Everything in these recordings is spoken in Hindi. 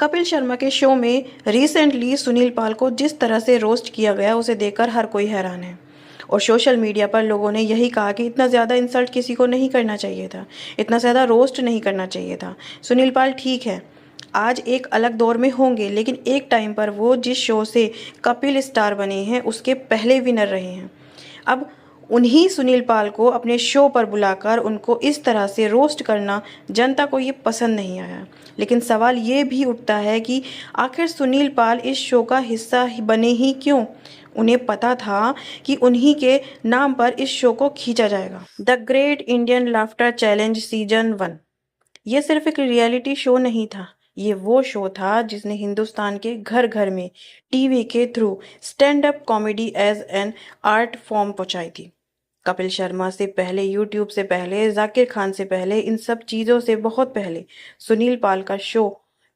कपिल शर्मा के शो में रिसेंटली सुनील पाल को जिस तरह से रोस्ट किया गया उसे देखकर हर कोई हैरान है। और सोशल मीडिया पर लोगों ने यही कहा कि इतना ज़्यादा इंसल्ट किसी को नहीं करना चाहिए था, इतना ज़्यादा रोस्ट नहीं करना चाहिए था। सुनील पाल ठीक है, आज एक अलग दौर में होंगे, लेकिन एक टाइम पर वो जिस शो से कपिल स्टार बने हैं उसके पहले विनर रहे हैं। अब उन्हीं सुनील पाल को अपने शो पर बुलाकर उनको इस तरह से रोस्ट करना जनता को ये पसंद नहीं आया। लेकिन सवाल ये भी उठता है कि आखिर सुनील पाल इस शो का हिस्सा बने ही क्यों? उन्हें पता था कि उन्हीं के नाम पर इस शो को खींचा जाएगा। The great Indian laughter challenge season 1 ये सिर्फ एक रियलिटी शो नहीं था, ये वो शो था जिसने हिंदुस्तान के घर घर में टीवी के through stand up comedy as an art form पहुंचाई थी। कपिल शर्मा से पहले, यूट्यूब से पहले, जाकिर खान से पहले, इन सब चीज़ों से बहुत पहले सुनील पाल का शो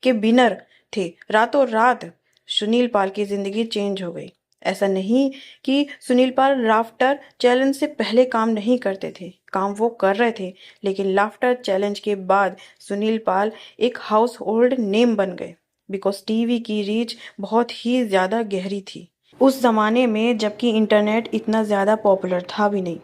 के विनर थे। रातों रात सुनील पाल की ज़िंदगी चेंज हो गई। ऐसा नहीं कि सुनील पाल लाफ्टर चैलेंज से पहले काम नहीं करते थे, काम वो कर रहे थे, लेकिन लाफ्टर चैलेंज के बाद सुनील पाल एक हाउस होल्ड नेम बन गए, बिकॉज टीवी की रीच बहुत ही ज़्यादा गहरी थी उस ज़माने में, जबकि इंटरनेट इतना ज़्यादा पॉपुलर था भी नहीं।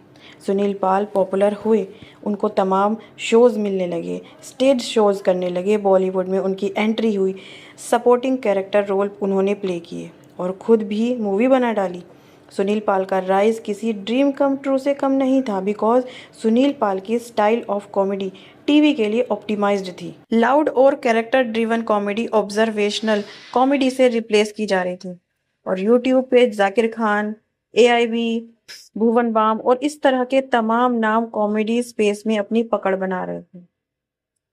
सुनील पाल पॉपुलर हुए, उनको तमाम शोज़ मिलने लगे, स्टेज शोज़ करने लगे, बॉलीवुड में उनकी एंट्री हुई, सपोर्टिंग कैरेक्टर रोल उन्होंने प्ले किए और ख़ुद भी मूवी बना डाली। सुनील पाल का राइज किसी ड्रीम कम ट्रू से कम नहीं था, बिकॉज सुनील पाल की स्टाइल ऑफ कॉमेडी टीवी के लिए ऑप्टिमाइज्ड थी। लाउड और character driven comedy observational comedy से रिप्लेस की जा रही थी। और यूट्यूब पे जाकिर खान, एआईबी, भुवन बाम और इस तरह के तमाम नाम कॉमेडी स्पेस में अपनी पकड़ बना रहे थे।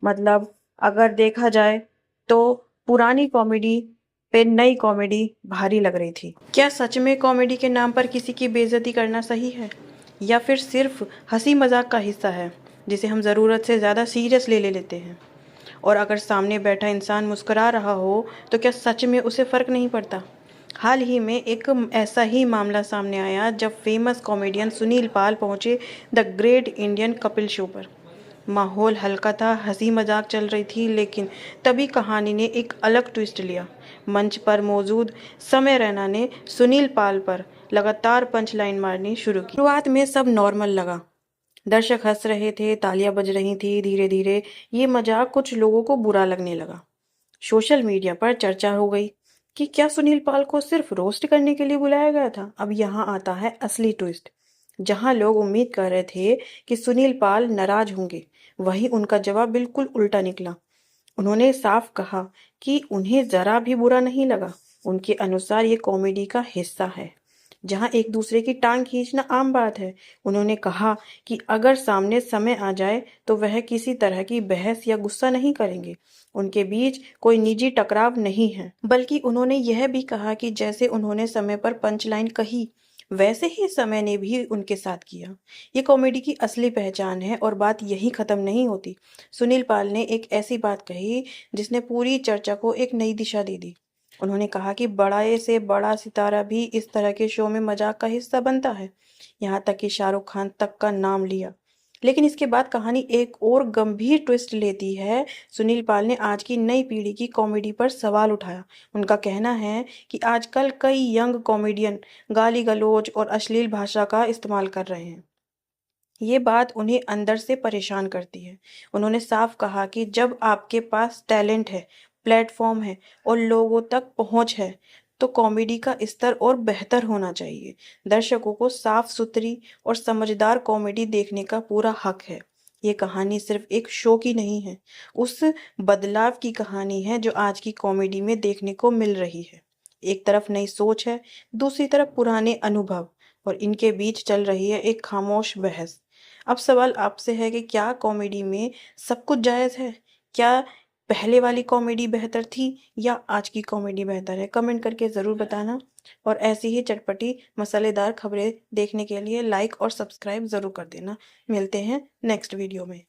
मतलब अगर देखा जाए तो पुरानी कॉमेडी पे नई कॉमेडी भारी लग रही थी। क्या सच में कॉमेडी के नाम पर किसी की बेइज्जती करना सही है, या फिर सिर्फ हंसी मजाक का हिस्सा है जिसे हम ज़रूरत से ज़्यादा सीरियस ले लेते हैं? और अगर सामने बैठा इंसान मुस्कुरा रहा हो तो क्या सच में उसे फ़र्क नहीं पड़ता? हाल ही में एक ऐसा ही मामला सामने आया जब फेमस कॉमेडियन सुनील पाल पहुंचे the great Indian Kapil show पर। माहौल हल्का था, हंसी मजाक चल रही थी, लेकिन तभी कहानी ने एक अलग ट्विस्ट लिया। मंच पर मौजूद समय रैना ने सुनील पाल पर लगातार पंच लाइन मारनी शुरू की। शुरुआत में सब नॉर्मल लगा, दर्शक हंस रहे थे, तालियां बज रही थी। धीरे धीरे ये मजाक कुछ लोगों को बुरा लगने लगा। सोशल मीडिया पर चर्चा हो गई कि क्या सुनील पाल को सिर्फ रोस्ट करने के लिए बुलाया गया था? अब यहाँ आता है असली ट्विस्ट। जहाँ लोग उम्मीद कर रहे थे कि सुनील पाल नाराज होंगे, वहीं उनका जवाब बिल्कुल उल्टा निकला। उन्होंने साफ कहा कि उन्हें जरा भी बुरा नहीं लगा। उनके अनुसार ये कॉमेडी का हिस्सा है, जहां एक दूसरे की टांग खींचना आम बात है। उन्होंने कहा कि अगर सामने समय आ जाए तो वह किसी तरह की बहस या गुस्सा नहीं करेंगे। उनके बीच कोई निजी टकराव नहीं है, बल्कि उन्होंने यह भी कहा कि जैसे उन्होंने समय पर पंचलाइन कही, वैसे ही समय ने भी उनके साथ किया। ये कॉमेडी की असली पहचान है और बात यही खत्म नहीं होती। सुनील पाल ने एक ऐसी बात कही जिसने पूरी चर्चा को एक नई दिशा दे दी। उन्होंने कहा कि बड़ा से बड़ा सितारा भी इस तरह के शो में मजाक का हिस्सा बनता है, यहाँ तक कि शाहरुख खान तक का नाम लिया। लेकिन इसके बाद कहानी एक और गंभीर ट्विस्ट लेती है। सुनील पाल ने आज की नई पीढ़ी की कॉमेडी पर सवाल उठाया। उनका कहना है कि आजकल कई यंग कॉमेडियन गाली गलौज और अश्लील भाषा का इस्तेमाल कर रहे हैं। ये बात उन्हें अंदर से परेशान करती है। उन्होंने साफ कहा कि जब आपके पास टैलेंट है, प्लेटफॉर्म है और लोगों तक पहुंच है, तो कॉमेडी का स्तर और बेहतर होना चाहिए। दर्शकों को साफ सुथरी और समझदार कॉमेडी देखने का पूरा हक है। ये कहानी सिर्फ एक शो की नहीं है, उस बदलाव की कहानी है जो आज की कॉमेडी में देखने को मिल रही है। एक तरफ नई सोच है, दूसरी तरफ पुराने अनुभव, और इनके बीच चल रही है एक खामोश बहस। अब सवाल आपसे है कि क्या कॉमेडी में सब कुछ जायज़ है? क्या पहले वाली कॉमेडी बेहतर थी या आज की कॉमेडी बेहतर है? कमेंट करके ज़रूर बताना। और ऐसी ही चटपटी मसालेदार खबरें देखने के लिए लाइक और सब्सक्राइब ज़रूर कर देना। मिलते हैं नेक्स्ट वीडियो में।